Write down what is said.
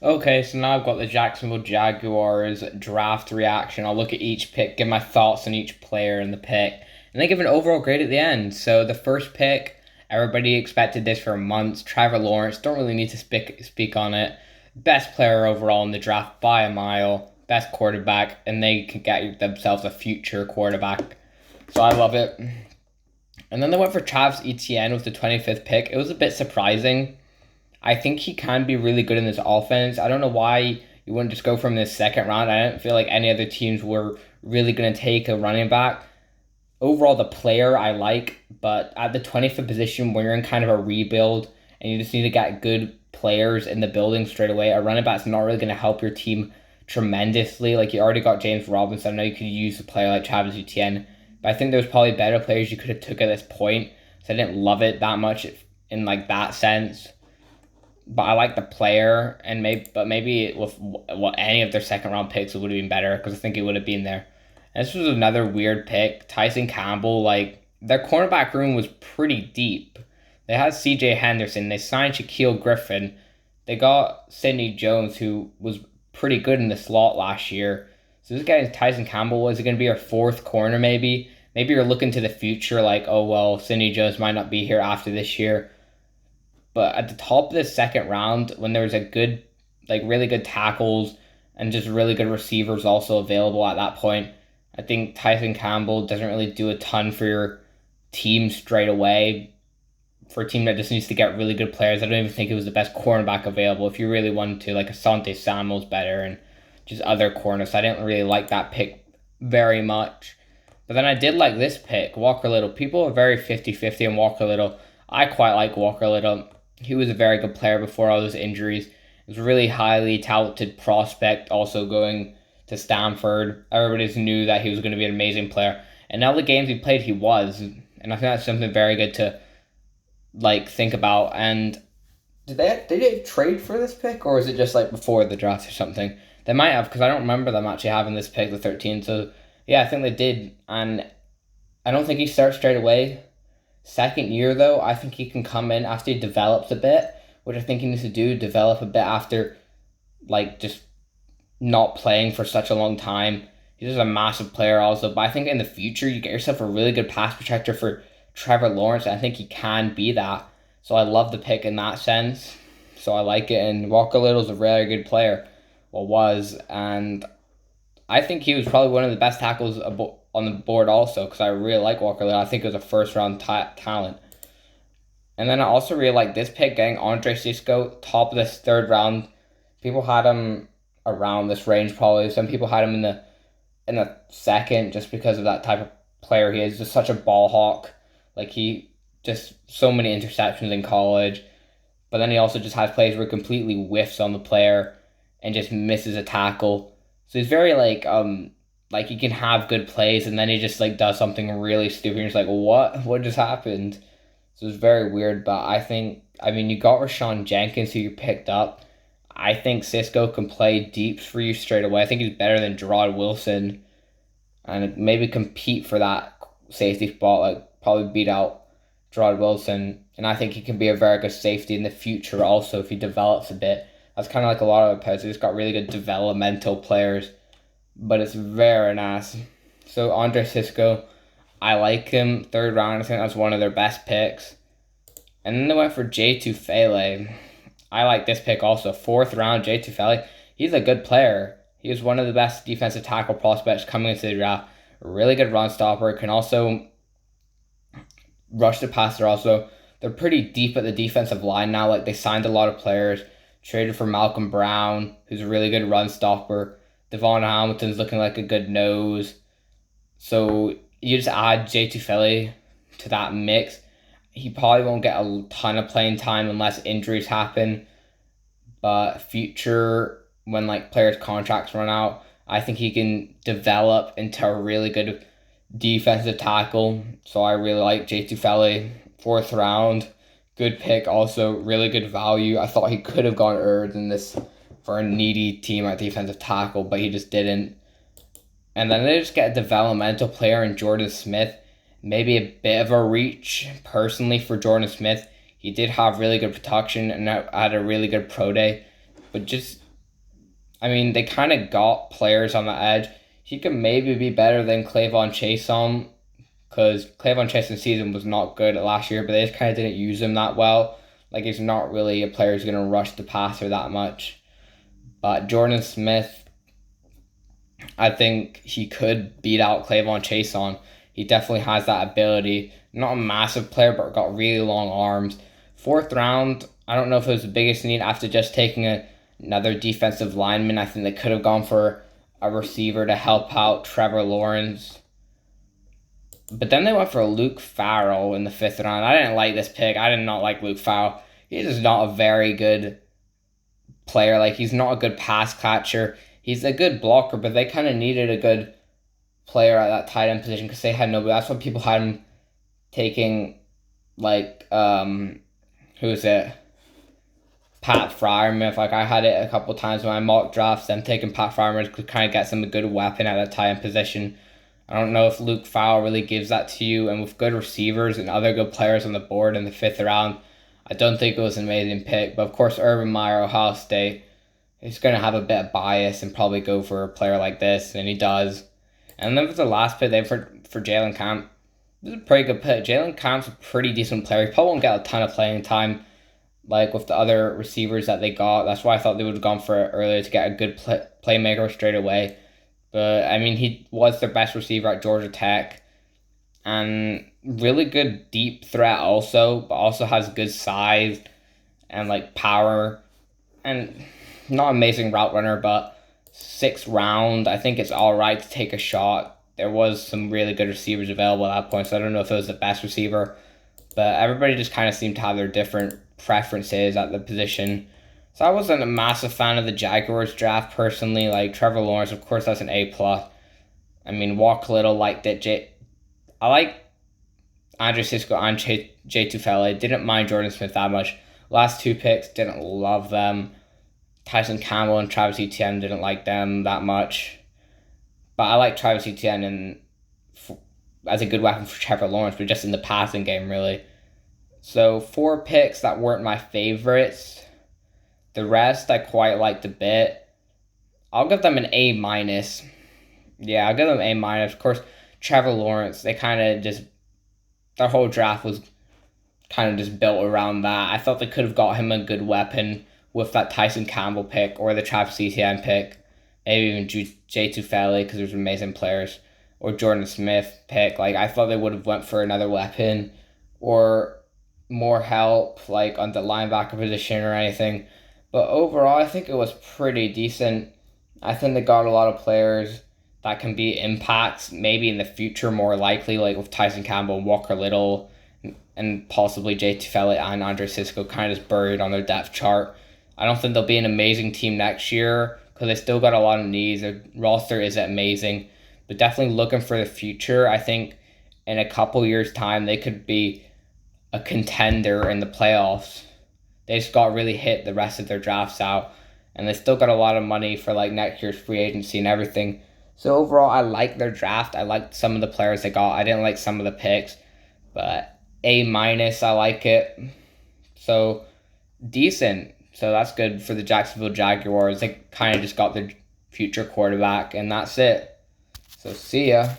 Okay, so now I've got the Jacksonville Jaguars draft reaction. I'll look at each pick, give my thoughts on each player in the pick, and then give an overall grade at the end. So the first pick, everybody expected this for months. Trevor Lawrence, don't really need to speak on it. Best player overall in the draft by a mile. Best quarterback, and they can get themselves a future quarterback. So I love it. And then they went for Travis Etienne with the 25th pick. It was a bit surprising. I think he can be really good in this offense. I don't know why you wouldn't just go from this second round. I don't feel like any other teams were really going to take a running back. Overall, the player I like, but at the 25th position, when you're in kind of a rebuild and you just need to get good players in the building straight away, a running back's not really going to help your team tremendously. Like, you already got James Robinson. I know you could use a player like Travis Etienne, but I think there's probably better players you could have took at this point. So I didn't love it that much in like that sense, but I like the player, and maybe with what any of their second round picks it would have been better because I think it would have been there. And this was another weird pick. Tyson Campbell, like their cornerback room was pretty deep. They had C.J. Henderson. They signed Shaquille Griffin. They got Sidney Jones, who was pretty good in the slot last year. So this guy Tyson Campbell, is it going to be our fourth corner? Maybe you're looking to the future, like, oh well, Sidney Jones might not be here after this year. But at the top of the second round, when there was a good, like really good tackles and just really good receivers also available at that point, I think Tyson Campbell doesn't really do a ton for your team straight away. For a team that just needs to get really good players, I don't even think it was the best cornerback available. If you really wanted to, like Asante Samuel's better and just other corners. So I didn't really like that pick very much. But then I did like this pick, Walker Little. People are very 50-50 on Walker Little. I quite like Walker Little. He was a very good player before all those injuries. He was a really highly talented prospect, also going to Stanford. Everybody knew that he was going to be an amazing player. And now the games he played, he was. And I think that's something very good to like think about. And did they trade for this pick, or is it just like before the draft or something? They might have, because I don't remember them actually having this pick, the 13. So yeah, I think they did. And I don't think he starts straight away. Second year, though, I think he can come in after he develops a bit, which I think he needs to do, develop a bit after, like, just not playing for such a long time. He's just a massive player also, but I think in the future, you get yourself a really good pass protector for Trevor Lawrence, and I think he can be that. So I love the pick in that sense. So I like it, and Walker Little's a really good player, well, was, and I think he was probably one of the best tackles on the board also, because I really like Walker Little. I think it was a first round talent. And then I also really like this pick, getting Andre Cisco, top of this third round. People had him around this range probably. Some people had him in the second just because of that type of player he is. Just such a ball hawk. Like he just so many interceptions in college. But then he also just has plays where he completely whiffs on the player and just misses a tackle. So he's very like he can have good plays and then he just like does something really stupid. You're just like, what just happened? So it's very weird. But I mean, you got Rashawn Jenkins who you picked up. I think Cisco can play deeps for you straight away. I think he's better than Gerard Wilson and maybe compete for that safety spot. Like probably beat out Gerard Wilson. And I think he can be a very good safety in the future also if he develops a bit. That's kind of like a lot of the players. They just got really good developmental players. But it's very nice. So Andre Cisco, I like him. Third round, I think that's one of their best picks. And then they went for Jay Tufele. I like this pick also. Fourth round, Jay Tufele. He's a good player. He was one of the best defensive tackle prospects coming into the draft. A really good run stopper. Can also rush the passer also. They're pretty deep at the defensive line now. Like they signed a lot of players. Traded for Malcolm Brown, who's a really good run stopper. Devon Hamilton's looking like a good nose. So you just add Jay Tufele to that mix. He probably won't get a ton of playing time unless injuries happen. But future, when like players' contracts run out, I think he can develop into a really good defensive tackle. So I really like Jay Tufele. Fourth round. Good pick, also really good value. I thought he could have gone earlier than this for a needy team at defensive tackle, but he just didn't. And then they just get a developmental player in Jordan Smith. Maybe a bit of a reach, personally, for Jordan Smith. He did have really good production and had a really good pro day, but just I mean, they kind of got players on the edge. He could maybe be better than Clavon Chason, because Clavon Chason's season was not good last year, but they just kind of didn't use him that well. Like, he's not really a player who's going to rush the passer that much. But Jordan Smith, I think he could beat out Clavon Chason. He definitely has that ability. Not a massive player, but got really long arms. Fourth round, I don't know if it was the biggest need after just taking another defensive lineman. I think they could have gone for a receiver to help out Trevor Lawrence. But then they went for Luke Farrell in the fifth round. I didn't like this pick. I did not like Luke Farrell. He's just not a very good player. Like, he's not a good pass catcher. He's a good blocker, but they kind of needed a good player at that tight end position because they had nobody. That's why people had him taking, like, who is it? Pat Fryermuth. Like, I had it a couple times when I mock drafts. Them taking Pat Fryermuth could kind of get them a good weapon at that tight end position. I don't know if Luke Farrell really gives that to you, and with good receivers and other good players on the board in the fifth round, I don't think it was an amazing pick. But of course, Urban Meyer, Ohio State, he's going to have a bit of bias and probably go for a player like this, and he does. And then for the last pick, they for Jalen Camp. It was a pretty good pick. Jalen Camp's a pretty decent player. He probably won't get a ton of playing time, like with the other receivers that they got. That's why I thought they would have gone for it earlier to get a good playmaker straight away. But, I mean, he was their best receiver at Georgia Tech. And really good deep threat also, but also has good size and, like, power. And not amazing route runner, but sixth round, I think it's all right to take a shot. There was some really good receivers available at that point, so I don't know if it was the best receiver. But everybody just kind of seemed to have their different preferences at the position. So I wasn't a massive fan of the Jaguars draft personally. Like, Trevor Lawrence, of course, that's an A+. I mean, Walk Little liked it. I like Andre Cisco and Jay Tufele. Didn't mind Jordan Smith that much. Last two picks, didn't love them. Tyson Campbell and Travis Etienne, didn't like them that much. But I like Travis Etienne as a good weapon for Trevor Lawrence, but just in the passing game, really. So 4 picks that weren't my favorites. The rest I quite liked a bit. I'll give them an A-. Yeah, I'll give them A-. Of course, Trevor Lawrence, they kind of just... Their whole draft was kind of just built around that. I thought they could have got him a good weapon with that Tyson Campbell pick or the Travis Etienne pick. Maybe even Jay Tufele because there's amazing players. Or Jordan Smith pick. Like, I thought they would have went for another weapon or more help, like, on the linebacker position or anything. But overall, I think it was pretty decent. I think they got a lot of players that can be impacts maybe in the future more likely, like with Tyson Campbell and Walker Little and possibly Jay Tufele and Andre Cisco kind of just buried on their depth chart. I don't think they'll be an amazing team next year because they still got a lot of needs. Their roster isn't amazing, but definitely looking for the future. I think in a couple years' time, they could be a contender in the playoffs. They just got really hit the rest of their drafts out, and they still got a lot of money for like next year's free agency and everything. So overall, I like their draft. I liked some of the players they got. I didn't like some of the picks, but A-, I like it. So decent. So that's good for the Jacksonville Jaguars. They kind of just got their future quarterback, and that's it. So see ya.